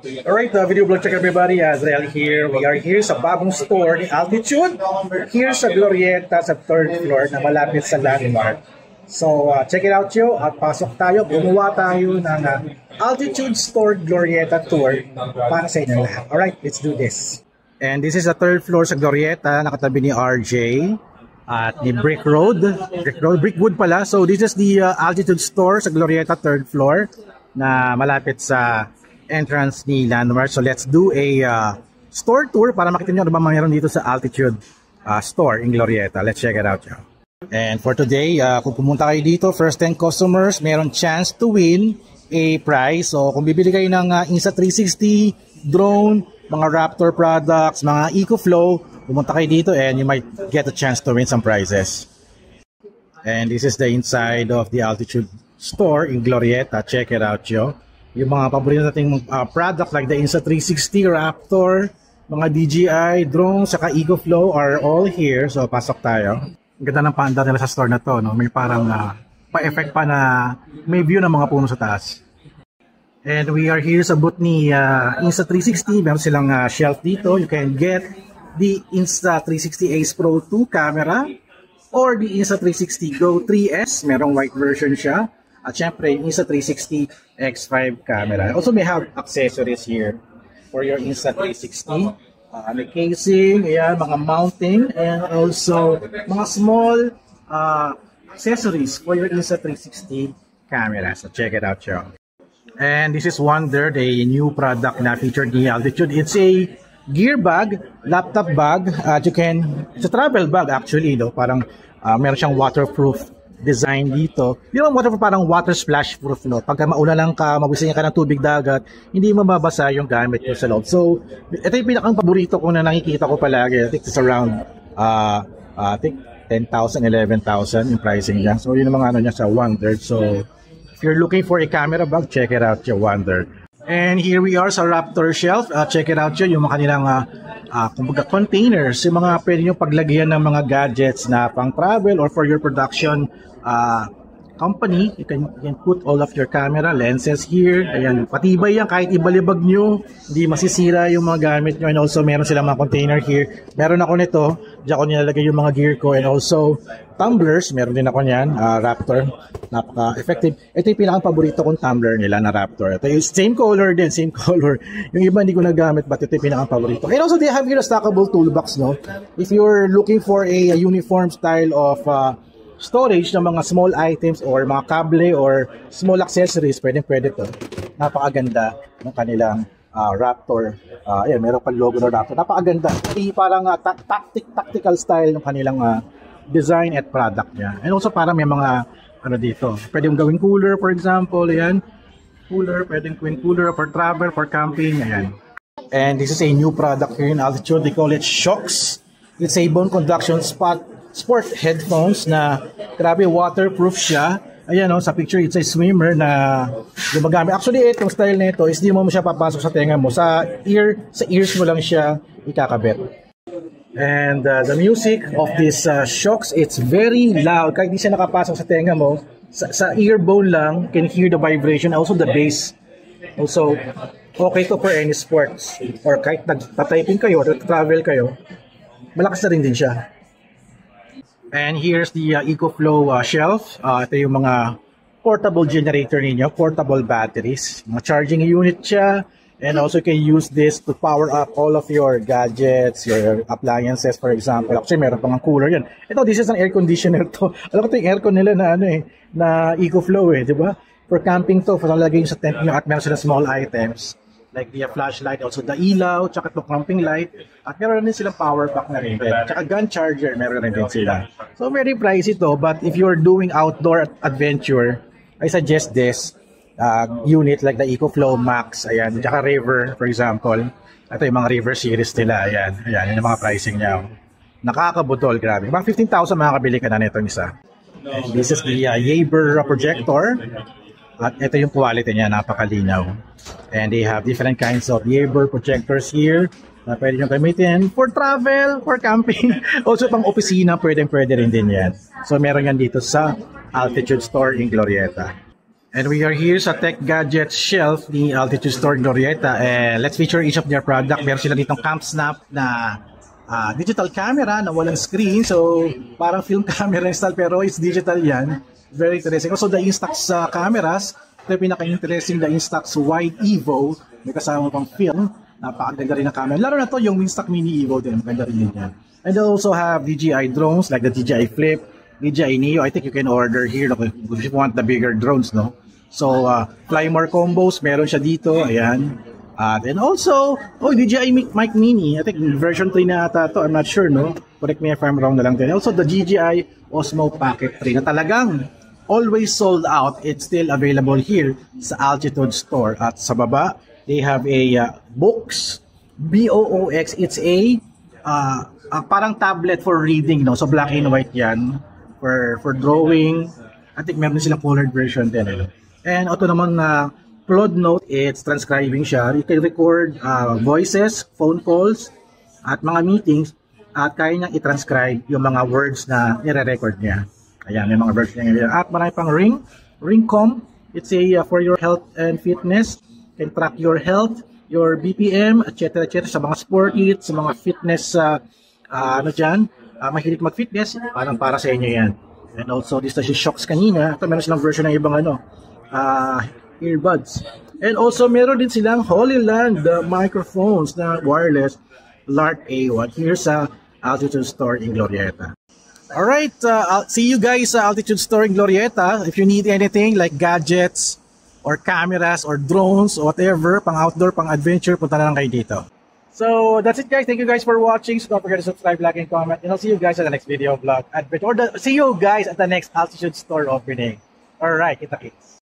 Alright, video vlog check everybody. Azrael here. We are here sa bagong store ni Altitude. Here sa Glorieta sa 3rd floor na malapit sa Landmark. So, check it out yo at pasok tayo. Gumawa tayo ng Altitude Store Glorieta Tour para sa inyo lahat. Alright, let's do this. And this is the 3rd floor sa Glorieta. Nakatabi ni RJ at ni Brick Road. Brickwood pala. So, this is the Altitude Store sa Glorieta 3rd floor na malapit sa entrance ni Landmark. So let's do a store tour para makita nyo ano ba mayroon dito sa Altitude store in Glorieta. Let's check it out. And for today, kung pumunta kayo dito, first 10 customers, meron chance to win a prize. So kung bibili kayo ng Insta360, drone, mga Raptor products, mga EcoFlow, pumunta kayo dito and you might get a chance to win some prizes. And this is the inside of the Altitude store in Glorieta. Check it out yo. Yung mga paborito nating product like the Insta360, Raptor, mga DJI, drone, saka EcoFlow are all here. So pasok tayo. Ang ganda ng paandar nila sa store na to, no? May parang pa-effect pa na may view ng mga puno sa taas. And we are here sa booth ni Insta360. Meron silang shelf dito. You can get the Insta360 Ace Pro 2 camera or the Insta360 Go 3S. Merong white version siya. At syempre, Insta360 X5 camera. Also may have accessories here for your Insta360. May casing, ayan, mga mounting, and also mga small accessories for your Insta360 camera. So check it out, yo. And this is Wonder, the new product na featured ni Altitude. It's a gear bag, laptop bag. It's a travel bag actually, no? Parang meron siyang waterproof design dito. Di naman waterproof, parang water splash proof, no? Pagka mauna lang ka, mabusin ka ng tubig dagat, hindi mababasa yung gamit mo sa loob. So, ito yung pinakang paborito ko na nakikita ko palagi. I think it's around, I think 10,000, 11,000 yung pricing niya. So, yun ang mga ano niya sa Wonder. So, if you're looking for a camera bag, check it out, yung Wonder. And here we are sa Raptor shelf. Check it out yung mga kanilang kumbaga containers, yung mga pwede nyo paglagyan ng mga gadgets na pang travel or for your production company. You can put all of your camera lenses here. Ayan, patibay yan kahit ibalibag nyo, hindi masisira yung mga gamit nyo. And also meron silang mga container here. Meron ako nito, diyan ko nilalagay yung mga gear ko. And also tumblers, meron din ako niyan, Raptor. Napaka-effective. Ito yung pinakang paborito kong tumbler nila na Raptor. Ito yung same color din, same color. Yung iba hindi ko nagamit, but ito yung pinakang paborito. And also they have here a stackable toolbox, no? If you're looking for a uniform style of storage ng mga small items or mga kable or small accessories, pwede to. Napakaganda ng kanilang Raptor. Ayan, meron pa logo ng Raptor. Napakaganda. Parang tactical style ng kanilang design at product niya. And also parang may mga ano dito. Pwede yung gawing cooler, for example. Ayan. Cooler, pwedeng gawing cooler for travel, for camping. Ayan. And this is a new product here in Altitude. They call it Shocks. It's a bone conduction sport headphones na grabe waterproof siya. Ayan o, sa picture, it's a swimmer na gumagamit. Actually, itong style na ito is di mo siya papasok sa tenga mo. Sa ears mo lang siya ikakabit. And the music of this Shocks, it's very loud. Kahit di siya nakapasok sa tenga mo, sa earbone lang, can hear the vibration. Also the bass. Also, okay to for any sports. Or kahit nagpa-typing kayo or travel kayo, malakas na rin din siya. And here's the EcoFlow shelf. Ito yung mga portable generator ninyo, portable batteries. Mga charging unit siya. And also you can use this to power up all of your gadgets, your appliances, for example. Actually, meron pang cooler yan. Ito, this is an air conditioner to. Alam ko ito yung aircon nila na na EcoFlow di ba? For camping to, for nalagay sa tent nyo at meron sila small items. Like the flashlight, also the ilaw, tsaka itong camping light. At meron din silang power bank na rin. Tsaka gun charger, meron rin din sila. So very pricey to, but if you're doing outdoor adventure, I suggest this unit like the EcoFlow Max. Ayan, tsaka River, for example. Ito yung mga River series nila. Ayan, yun yung mga pricing niya. Nakakabutol, grabe. Mga 15,000 makakabili ka na nitong isa. And this is the Jaeger projector. At ito yung quality niya, napakalinaw. And they have different kinds of Jaeger projectors here na pwede nyo gamitin for travel, for camping. Also pang opisina, pwede rin din yan. So meron yan dito sa Altitude Store in Glorieta. And we are here sa Tech Gadgets shelf ni Altitude Store Glorieta. Let's feature each of their product. Meron sila ditong CamSnap na digital camera na walang screen. So, parang film camera style pero it's digital yan. Very interesting. Also, the Instax cameras. Ito yung pinaka-interesting, the Instax Wide Evo. May kasama pang film. Napakaganda rin ang camera. Lalo na to yung Instax Mini Evo din. Maganda rin yan. And they also have DJI drones like the DJI Flip, DJI Neo. I think you can order here if you want the bigger drones, no? So, Fly More combos, meron siya dito. Ayan. And also, DJI Mic Mini. I think version 3 na ata to. I'm not sure, no? Correct me if I'm wrong na lang din. Also, the DJI Osmo Pocket 3 na talagang always sold out. It's still available here sa Altitude Store. At sa baba, they have a Boox. B-O-O-X. It's a parang tablet for reading, no? So, black and white yan. For drawing. I think meron silang colored version din, eh. And ito naman na Plod Note, it's transcribing siya. You can record voices, phone calls, at mga meetings, at kaya niyang i-transcribe yung mga words na nire-record niya. Ayan, yung mga words niya. At marami pang Ringcom. It's a for your health and fitness. You can track your health, your BPM, etc. sa mga sport eat, sa mga fitness, mahilig mag-fitness, parang para sa inyo yan. And also, this is Shocks kanina. Ito, meron silang version ng ibang earbuds. And also, meron din silang Holyland microphones na wireless LART A1 here sa Altitude Store in Glorieta. Alright, I'll see you guys sa Altitude Store in Glorieta. If you need anything like gadgets or cameras or drones or whatever, pang outdoor, pang adventure, punta na lang kayo dito. So, that's it guys. Thank you guys for watching. So, don't forget to subscribe, like, and comment. And I'll see you guys at the next video vlog. See you guys at the next Altitude Store opening. Alright, kita-kits.